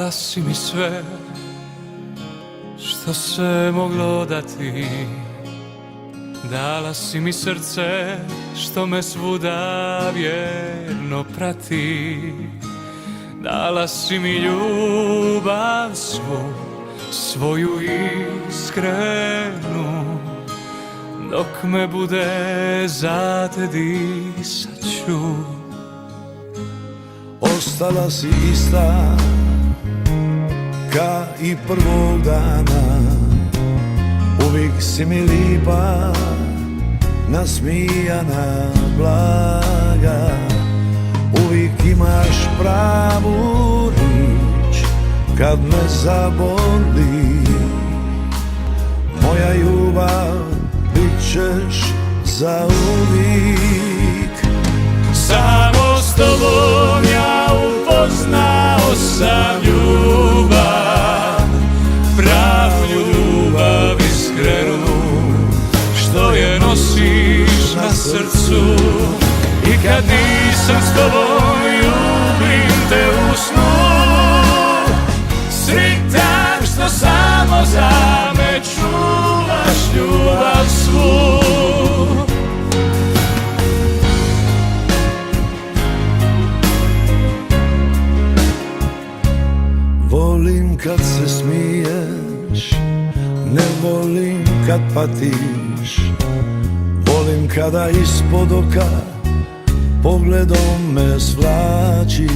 Dala si mi sve što se moglo dati. Dala si mi srce što me svuda vjerno prati. Dala si mi ljubav svu, svoju iskrenu. Dok me bude za te disat ću. Ostala si ista ka i prvog dana. Uvijek si mi lipa, nasmijana, blaga. Uvijek imaš pravu riječ kad me zaboli. Moja ljubav, bit ćeš za uvijek. Samo s tobom ja upoznao sam ljubav, pravu ljubav iskrenu, što je nosiš na srcu. I kad nisam s tobom ljubim te u snu, sritan što samo za me čuvaš ljubav svu. Volim kad se smiješ, ne volim kad patiš. Volim kada ispod oka pogledom me svlačiš.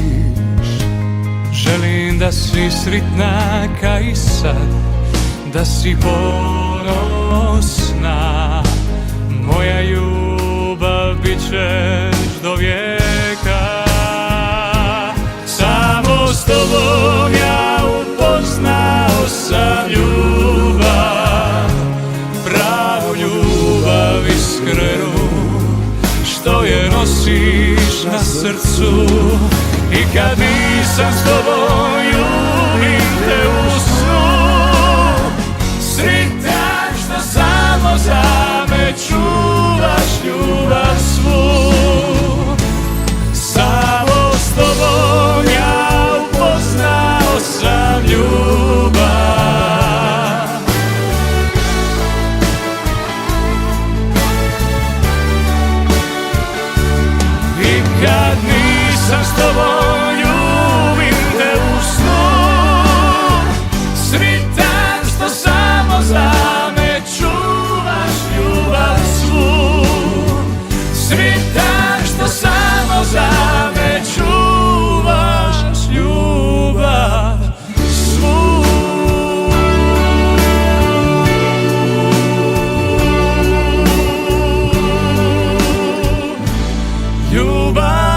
Želim da si sritna ka i sad, da si ponosna. Moja ljubav bit ćeš do vijeka. Samo s tobom ja upoznao sam ljubav, pravu ljubav iskrenu, što je nosiš na srcu. I kad nisam s tobom ljubim te u snu, sritan što samo za me čuvaš ljubav svu. Samo s tobom ja upoznao sam ljubav. I kad nisam s tobom ljubim te u snu, sritan što samo za me čuvaš ljubav svu. Sritan što samo za me čuvaš ljubav svu. Ljubav